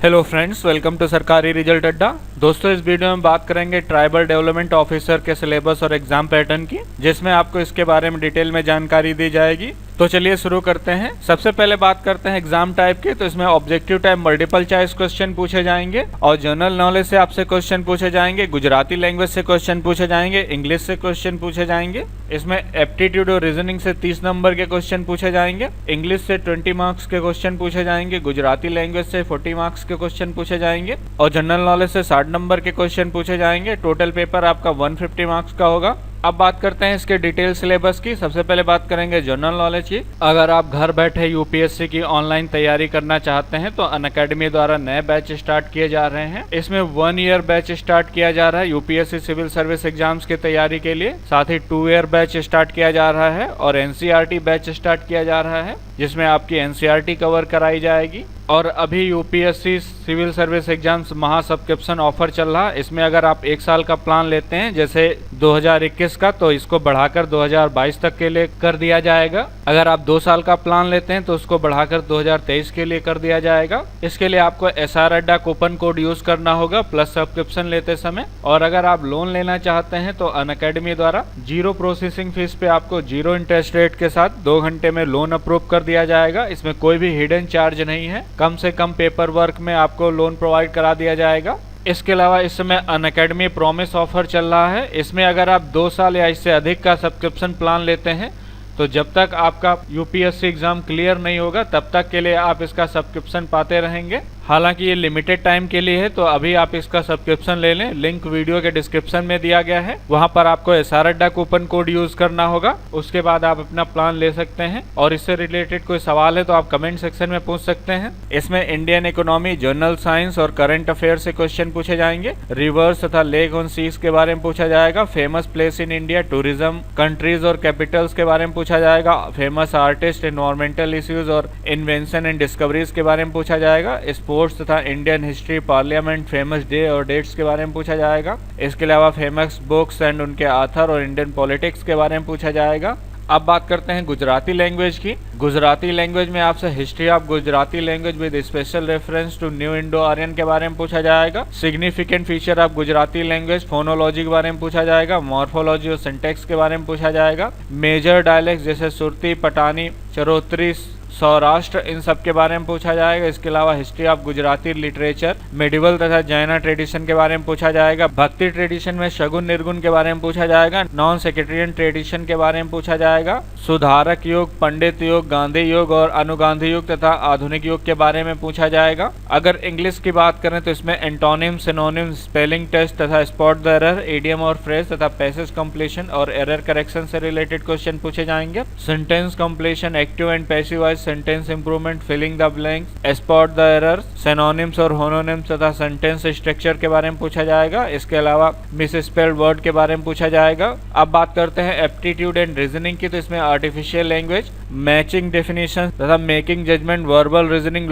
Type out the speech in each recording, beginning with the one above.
Hello friends, welcome to सरकारी result अड्डा। दोस्तों, इस वीडियो में बात करेंगे ट्राइबल डेवलपमेंट ऑफिसर के सिलेबस और एग्जाम पैटर्न की, जिसमें आपको इसके बारे में डिटेल में जानकारी दी जाएगी। तो चलिए शुरू करते हैं। सबसे पहले बात करते हैं एग्जाम टाइप की। तो इसमें objective type multiple choice question पूछे जाएंगे और जनरल नॉलेज से आपसे क्वेश्चन पूछे जाएंगे, गुजराती लैंग्वेज से क्वेश्चन पूछे जाएंगे, इंग्लिश से क्वेश्चन पूछे जाएंगे। इसमें एप्टीट्यूड और रीजनिंग से 30 नंबर के क्वेश्चन पूछे जाएंगे, इंग्लिश से 20 मार्क्स के क्वेश्चन पूछे जाएंगे, गुजराती लैंग्वेज से 40 मार्क्स के क्वेश्चन पूछे जाएंगे और जनरल नॉलेज से 60 नंबर के क्वेश्चन पूछे जाएंगे। टोटल पेपर आपका 150 मार्क्स का होगा। अब बात करते हैं इसके डिटेल सिलेबस की। सबसे पहले बात करेंगे जनरल नॉलेज की। अगर आप घर बैठे यूपीएससी की ऑनलाइन तैयारी करना चाहते हैं तो अनअकैडमी द्वारा नए बैच स्टार्ट किए जा रहे हैं। इसमें 1 ईयर बैच स्टार्ट किया जा रहा है यूपीएससी सिविल सर्विस एग्जाम्स की तैयारी के लिए। साथ ही 2 ईयर बैच स्टार्ट किया जा रहा है और एनसीईआरटी बैच स्टार्ट किया जा रहा है, जिसमें आपकी एनसीईआरटी कवर कराई जाएगी। और अभी यूपीएससी सिविल सर्विस एग्जाम्स महा सब्सक्रिप्शन ऑफर चल रहा है। इसमें अगर आप 1 साल का प्लान लेते हैं, जैसे 2021 का, तो इसको बढ़ाकर 2022 तक के लिए कर दिया जाएगा। अगर आप 2 साल का प्लान लेते हैं तो उसको बढ़ाकर 2023 के लिए कर दिया जाएगा। इसके लिए आपको एसआर अड्डा कूपन कोड यूज करना होगा प्लस सब्सक्रिप्शन लेते समय। और अगर आप लोन लेना चाहते हैं तो अनअकैडमी द्वारा 0 प्रोसेसिंग फीस पे आपको 0 इंटरेस्ट रेट के साथ 2 घंटे में लोन अप्रूव कर दिया जाएगा। इसमें कोई भी हिडन चार्ज नहीं है। कम से कम पेपर वर्क में आपको लोन प्रोवाइड करा दिया जाएगा। इसके अलावा इस समय अनअकैडमी प्रॉमिस ऑफर चल रहा है। इसमें अगर आप 2 साल या इससे अधिक का सब्सक्रिप्शन प्लान लेते हैं तो जब तक आपका यूपीएससी एग्जाम क्लियर नहीं होगा तब तक के लिए आप इसका सब्सक्रिप्शन पाते रहेंगे। हालांकि ये लिमिटेड टाइम के लिए है, तो अभी आप इसका सब्सक्रिप्शन ले लें। लिंक वीडियो के डिस्क्रिप्शन में दिया गया है, वहां पर आपको एसआर अड्डा कूपन कोड यूज करना होगा। उसके बाद आप अपना प्लान ले सकते हैं। और इससे रिलेटेड कोई सवाल है तो आप कमेंट सेक्शन में पूछ सकते हैं। इसमें इंडियन इकोनॉमी, जनरल साइंस और करंट अफेयर से क्वेश्चन पूछे जाएंगे। रिवर्स तथा लेक ऑन सीज के बारे में पूछा जाएगा। Famous place in India, tourism, countries और कैपिटल्स के बारे में पूछा जाएगा। फेमस आर्टिस्ट, एनवायरमेंटल इश्यूज और इन्वेंशन एंड डिस्कवरीज के बारे में पूछा जाएगा। स्पोर्ट्स तथा Indian history, parliament, famous day और डेट्स के बारे में पूछा जाएगा। इसके अलावा फेमस बुक्स एंड उनके आथर और इंडियन पॉलिटिक्स के बारे में पूछा जाएगा। अब बात करते हैं गुजराती लैंग्वेज की। गुजराती लैंग्वेज में आपसे history of Gujarati language with special reference to new Indo Aryan के बारे में पूछा जाएगा। Significant feature of Gujarati language, phonology के बारे में पूछा जाएगा। मॉर्फोलॉजी और सिंटेक्स के बारे में पूछा जाएगा। मेजर डायलेक्ट जैसे सुरती, पठानी, चरोतरी, सौराष्ट्र, इन सब के बारे में पूछा जाएगा। इसके अलावा history of Gujarati literature, medieval तथा जैना ट्रेडिशन के बारे में पूछा जाएगा। भक्ति ट्रेडिशन में शगुन निर्गुण के बारे में पूछा जाएगा। नॉन सेक्रेटेरियन ट्रेडिशन के बारे में पूछा जाएगा। सुधारक युग, पंडित युग, गांधी युग और अनुगांधी युग तथा आधुनिक युग के बारे में पूछा जाएगा। अगर इंग्लिश की बात करें तो इसमें एंटोनिम, सिनोनिम, स्पेलिंग टेस्ट तथा स्पॉट द एरर, इडियम और फ्रेज तथा पैसेज कंप्लीशन और एरर करेक्शन से रिलेटेड क्वेश्चन पूछे जाएंगे। Sentence completion, active and passive voice, sentence improvement, filling the blanks, spot the error, synonyms और होमोनिम्स तथा sentence structure के बारे में पूछा जाएगा। इसके अलावा मिसस्पेल्ड वर्ड के बारे में पूछा जाएगा। अब बात करते हैं एप्टीट्यूड एंड रीजनिंग की। तो इसमें आर्टिफिशियल लैंग्वेज, मैचिंग डेफिनेशन तथा making judgement, verbal reasoning,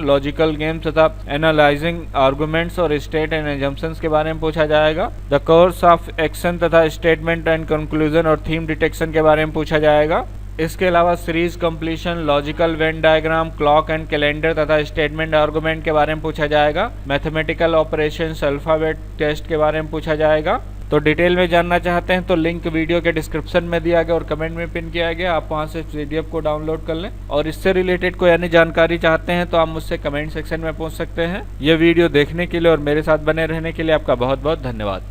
logical game तथा एनालाइजिंग आर्गुमेंट्स और स्टेट एंड एजम्पशंस के बारे में पूछा जाएगा। द कोर्स ऑफ एक्शन तथा स्टेटमेंट एंड कंक्लूजन और थीम डिटेक्शन के बारे में पूछा जाएगा। इसके अलावा series completion, logical Venn diagram, clock and calendar तथा स्टेटमेंट आर्गुमेंट के बारे में पूछा जाएगा। मैथमेटिकल ऑपरेशंस, अल्फाबेट टेस्ट के बारे में पूछा जाएगा। तो डिटेल में जानना चाहते हैं तो लिंक वीडियो के डिस्क्रिप्शन में दिया गया और कमेंट में पिन किया गया। आप वहां से पीडीएफ को डाउनलोड कर लें। और इससे रिलेटेड कोई अन्य जानकारी चाहते हैं तो आप मुझसे कमेंट सेक्शन में पूछ सकते हैं। ये वीडियो देखने के लिए और मेरे साथ बने रहने के लिए आपका बहुत बहुत धन्यवाद।